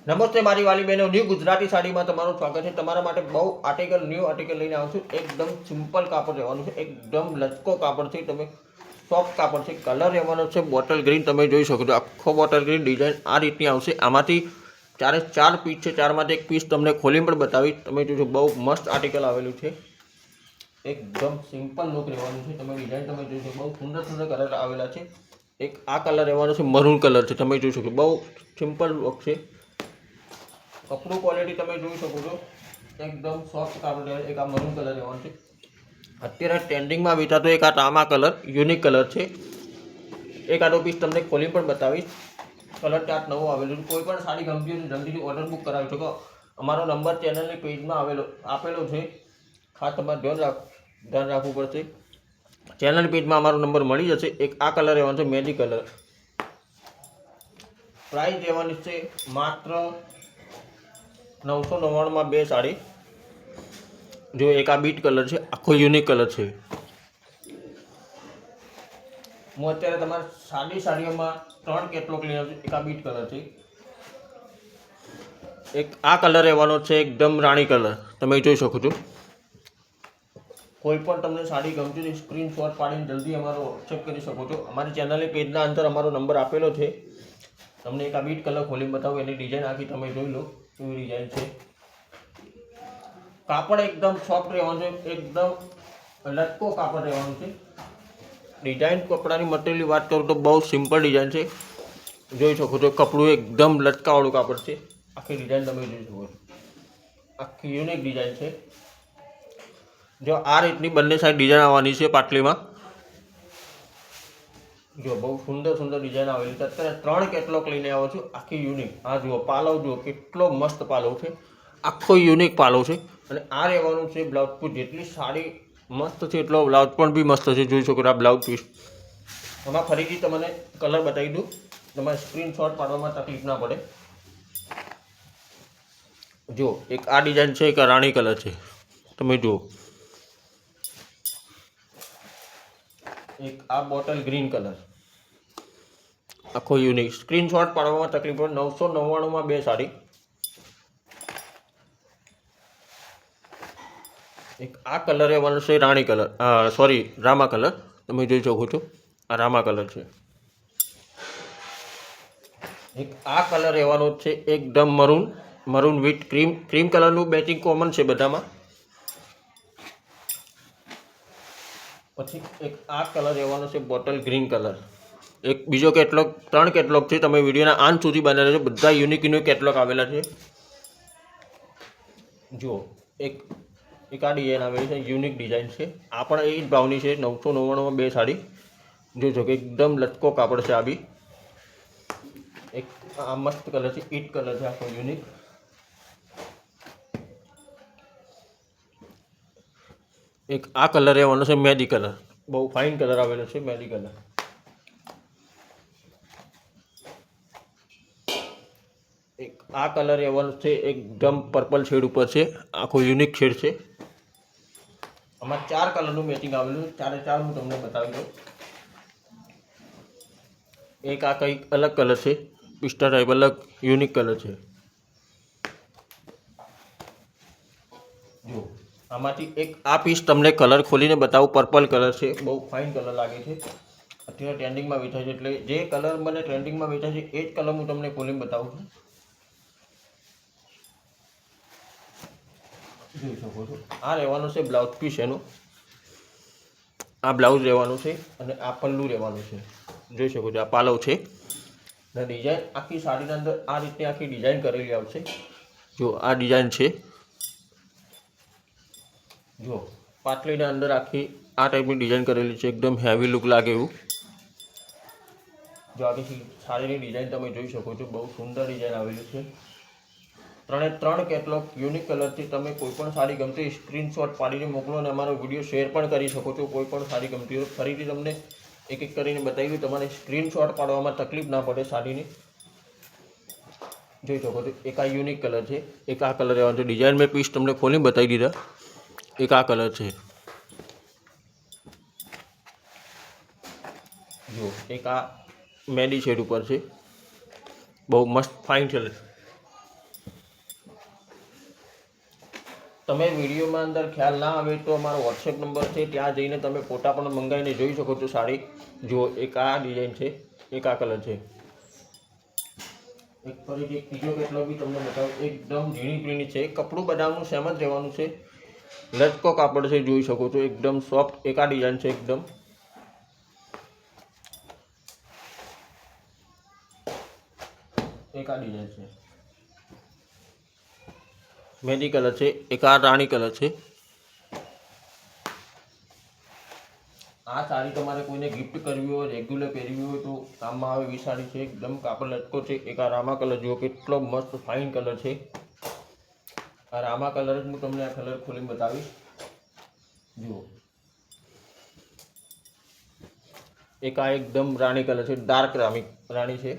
નમસ્તે મારી વાલી બહેનો, ન્યૂ ગુજરાતી સાડીમાં તમારું સ્વાગત છે। તમારા માટે બહુ ન્યૂ આર્ટિકલ લઈને આવું છું। એકદમ સિમ્પલ કાપડ રહેવાનું છે, એકદમ લચકો કાપડ છે, તમે સોફ્ટ કાપડ છે। કલર રહેવાનો છે બોટલ ગ્રીન, તમે જોઈ શકો છો આખો બોટલ ગ્રીન ડિઝાઇન આ રીતની આવશે। આમાંથી 4 પીસ છે, 4માંથી એક પીસ તમને ખોલીને પણ બતાવીશ। તમે જોશો બહુ મસ્ત આર્ટિકલ આવેલું છે, એકદમ સિમ્પલ લુક રહેવાનું છે। તમે ડિઝાઇન તમે જોશો બહુ સુંદર સુંદર કલર આવેલા છે। એક આ કલર રહેવાનો છે, મરૂન કલર છે, તમે જોઈ શકો બહુ સિમ્પલ લુક છે। કપડું ક્વોલિટી તમે જોઈ શકો છો, એકદમ સોફ્ટ કાપડ છે। એક આ મરૂન કલર રહેવાનો છે, અત્યારે ટ્રેન્ડિંગમાં વેચાતો એક આ તાંબા કલર યુનિક કલર છે। એક આડો પીસ તમને ખોલી પણ બતાવીશ, કલર ચાર્ટ નવો આવેલો છે। કોઈ પણ સાડી ગમતી હોય જલ્દીથી ઓર્ડર બુક કરાવી શકો। અમારો નંબર ચેનલની પેજમાં આપેલો છે, ખાસ તમારે ધ્યાન રાખવું પડશે। ચેનલ પેજમાં અમારો નંબર મળી જશે। એક આ કલર રહેવાનો છે, મહેંદી કલર। પ્રાઇસ રહેવાની છે માત્ર 999માં 2 સાડી। જો એક આ બીટ કલર છે, આખો યુનિક કલર છે। હું અત્યારે તમારે સાડીઓમાં 3 કેટલોગ લઈ આવ્યો છું। એક આ બીટ કલર છે, એક આ કલર રહેવાનો છે એકદમ રાણી કલર, તમે જોઈ શકો છો। કોઈ પણ તમને સાડી ગમતી હોય સ્ક્રીનશોટ પાડીને જલ્દી અમારો વોટ્સએપ કરી શકો છો। અમારી ચેનલની પેજના અંદર અમારો નંબર આપેલો છે। તમને એક આ બીટ કલર ખોલીને બતાવું, એની ડિઝાઇન આખી તમે જોઈ લો કેવી ડિઝાઇન છે। કાપડ એકદમ સોફ્ટ રહેવાનું છે, એકદમ લટકો કાપડ રહેવાનું છે। ડિઝાઇન કપડાની મટીરિયલની વાત કરું તો બહુ સિમ્પલ ડિઝાઇન છે, જોઈ શકો છો। કપડું એકદમ લટકાવાળું કાપડ છે, આખી ડિઝાઇન તમે જોઈ શકો છો, આખી યુનિક ડિઝાઇન છે। જો આ રીતની બંને સાઈડ ડિઝાઇન આવવાની છે પાટલીમાં। જો બહુ સુંદર સુંદર ડિઝાઇન આવેલી છે। અત્યારે 3 કેટલોગ લઈને આવ્યો છું, આખી યુનિક। આ જુઓ પાલવ, જુઓ કેટલો મસ્ત પાલવ છે, આખો યુનિક પાલવ છે। અને આ રહેવાનું છે બ્લાઉઝ પીસ। જેટલી સાડી મસ્ત છે એટલો બ્લાઉઝ પણ બી મસ્ત છે, જોઈ શકો છો આ બ્લાઉઝ પીસ। આમાં ફરીથી તમને કલર બતાવી દઉં, તમારે સ્ક્રીનશોટ પાડવામાં તકલીફ ના પડે। જો એક આ ડિઝાઇન છે, એક રાણી કલર છે, તમે જુઓ। એક આ બોટલ ગ્રીન કલર, આખો યુનિક। સ્ક્રીનશોટ પાડવામાં તકલીફ પડે। 999માં 2 સાડી। એક આ કલર રહેવાનો છે રાણી કલર, સોરી રામા કલર, તમે જોઈ શકો છો આ રામા કલર છે। એક આ કલર રહેવાનો છે એકદમ મરૂન વિથ ક્રીમ કલરનું મેચિંગ કોમન છે બધામાં। પછી એક આ કલર રહેવાનો છે બોટલ ગ્રીન કલર। એક બીજો કેટલોગ 3 કેટલોગ છે, તમે વિડીયોના અંત સુધી બનાવી લેજો, બધા યુનિક કેટલોગ આવેલા છે। જુઓ એક આ ડિઝાઇન આવેલી છે, યુનિક ડિઝાઇન છે। આ પણ એ જ ભાવની છે, 999માં 2 સાડી। જોઈ શકો એકદમ લચકો કાપડ છે આ બી। એક આ મસ્ત કલર છે, ઈટ કલર છે, આખો યુનિક। એક આ કલર રહેવાનો છે મહેંદી કલર, બહુ ફાઇન કલર આવેલો છે મહેંદી કલર। એક આ કલર રહેવાનો છે એકદમ પર્પલ શેડ ઉપર છે, આખો યુનિક શેડ છે। આમાં 4 કલરનું મેચિંગ આવેલું છે, 4 હું તમને બતાવી દઉં। એક આ કંઈક અલગ કલર છે, પિસ્તા ટાઈપ અલગ યુનિક કલર છે। જો આમાંથી એક આ પીસ તમને કલર ખોલીને બતાવું, પર્પલ કલર છે, બહુ ફાઇન કલર લાગે છે। અત્યારે ટ્રેન્ડિંગમાં વેચાય છે, એટલે જે કલર મને ટ્રેન્ડિંગમાં વેચાય છે એ જ કલર હું તમને ખોલીને બતાવું છું, જોઈ શકો છો। આ રહેવાનું છે બ્લાઉઝ પીસ એનું, આ બ્લાઉઝ રહેવાનું છે અને આ પલ્લું રહેવાનું છે, જોઈ શકો છો આ પાલવ છે। અને ડિઝાઇન આખી સાડીના અંદર આ રીતની આખી ડિઝાઇન કરેલી આવશે। જો આ ડિઝાઇન છે, જો પાટલીના અંદર આખી આ ટાઈપની ડિઝાઇન કરેલી છે, એકદમ હેવી લુક લાગે એવું। જો આખી સાડીની ડિઝાઇન તમે જોઈ શકો છો, બહુ સુંદર ડિઝાઇન આવેલી છે। 3 કેટલોગ યુનિક કલરથી તમે કોઈ પણ સાડી ગમતી હોય સ્ક્રીનશોટ પાડીને મોકલો અને અમારો વિડીયો શેર પણ કરી શકો છો। કોઈ પણ સાડી ગમતી હોય ફરીથી તમને એક કરીને બતાવી, તમારે સ્ક્રીનશોટ પાડવામાં તકલીફ ના પડે સાડીની। જોઈ શકો છો એક આ યુનિક કલર છે, એક આ કલર રહેવાનો છે। ડિઝાઇન મેં પીસ તમને ખોલીને બતાવી દીધા। એક આ કલર છે, જો એક આ મહેંદી શેડ ઉપર છે, બહુ મસ્ત ફાઇન કલર। તમે વિડીયોમાં અંદર ખ્યાલ ના આવે તો અમારો વોટ્સએપ નંબર છે, ત્યાં જઈને તમે ફોટા પણ મંગાવીને જોઈ શકો છો સાડી. જુઓ, એક આ ડિઝાઇન છે, એક આ કલર છે. એક ફરીથી એક ત્રીજો કેટલો બી તમને બતાવું. એકદમ ઝીણી પ્રીની છે. કપડું બધાનું સેમ જ રહેવાનું છે. લચકો કાપડ છે, જોઈ શકો છો, એકદમ સોફ્ટ. એક આ ડિઝાઇન છે, એકદમ એક આ ડિઝાઇન છે, મહેંદી કલર છે. એક આ રાણી કલર છે. આ સાડી તમારે કોઈને ગિફ્ટ કરવી હોય, રેગ્યુલર પહેરવી હોય તો કામમાં આવે એવી સાડી છે. એકદમ કાપડ લટકો છે. એક આ રામા કલર જુઓ, કેટલો મસ્ત ફાઇન કલર છે. આ રામા કલર જ હું તમને આ કલર ખોલીને બતાવીશ. જુઓ, એક આ એકદમ રાણી કલર છે, ડાર્ક રાણી છે.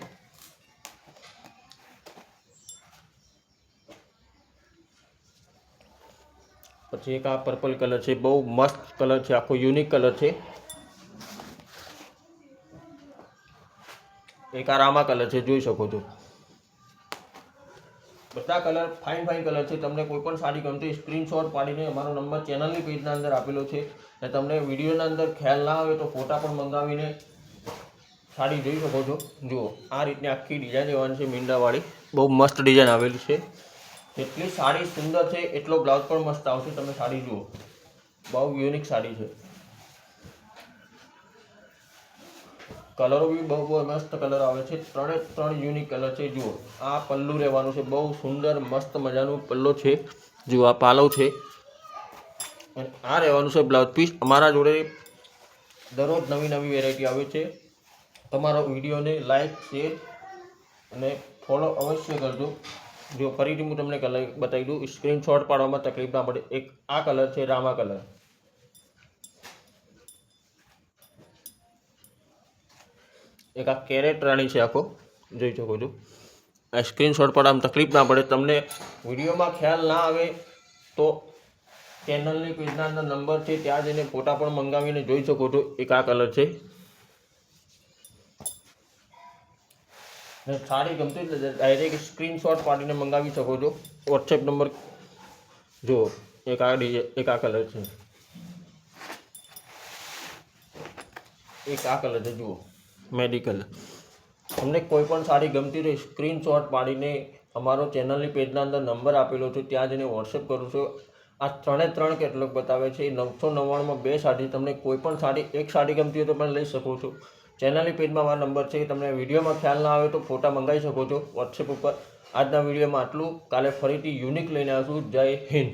પછી એક આ પર્પલ કલર છે, બહુ મસ્ત કલર છે, આખો યુનિક કલર છે. એક આ રામા કલર છે, જોઈ શકો છો. બધા કલર ફાઇન કલર છે. તમને કોઈ પણ સાડી ગમતી સ્ક્રીનશોટ પાડીને અમારો નંબર ચેનલની પેજના અંદર આપેલો છે. અને તમને વિડીયોના અંદર ખ્યાલ ના આવે તો ફોટા પણ મંગાવીને સાડી જોઈ શકો છો. જુઓ, આ રીતની આખી ડિઝાઇન રહેવાની છે, મીંડાવાળી. બહુ મસ્ત ડિઝાઇન આવેલી છે. જેટલી સાડી સુંદર છે એટલો બ્લાઉઝ પણ મસ્ત આવશે. તમે સાડી જુઓ, બહુ યુનિક સાડી છે. કલરો બી બહુ મસ્ત કલર આવે છે. ત્રણે ત્રણ યુનિક કલર છે. જુઓ, આ પલ્લું રહેવાનું છે, બહુ સુંદર મસ્ત મજાનું પલ્લો છે. જુઓ, આ પાલવ છે. અને આ રહેવાનું છે બ્લાઉઝ પીસ. અમારા જોડે દરરોજ નવી વેરાયટી આવે છે. તમારો વિડીયોને લાઈક, શેર અને ફોલો અવશ્ય કરજો. જો ફરીથી હું તમને કલર બતાવી દઉં, સ્ક્રીનશોટ પાડવામાં તકલીફ ના પડે. એક આ કલર છે, રામા કલર. એક આ કેરેટ રાણી છે, આખો જોઈ શકો છો. આ સ્ક્રીનશોટ પાડવામાં તકલીફ ના પડે. તમને વિડીયોમાં ખ્યાલ ના આવે તો ચેનલની પેજના અંદર નંબર છે, ત્યાં જઈને ફોટા પણ મંગાવીને જોઈ શકો છો. એક આ કલર છે. સાડી ગમતી ડાયરેક્ટ સ્ક્રીનશોટ પાડીને મંગાવી શકો છો. વોટ્સએપ નંબર જુઓ, એક આ કલર છે, એક આ કલર છે. જુઓ, મેડિકલ. તમને કોઈ પણ સાડી ગમતી હોય સ્ક્રીનશોટ પાડીને અમારો ચેનલની પેજના અંદર નંબર આપેલો છે, ત્યાં જઈને વોટ્સએપ કરું છું. આ ત્રણે ત્રણ કેટલોગ બતાવે છે. 999માં 2 સાડી. તમને કોઈ પણ સાડી એક સાડી ગમતી હોય તો પણ લઈ શકો છો. ચેનલની પેજમાં મારો નંબર છે. તમને વિડીયોમાં ખ્યાલ ના આવે તો ફોટા મંગાવી શકો છો વોટ્સએપ ઉપર. આજના વિડીયોમાં આટલું. કાલે ફરીથી યુનિક લઈને આવીશું. જય હિન્દ.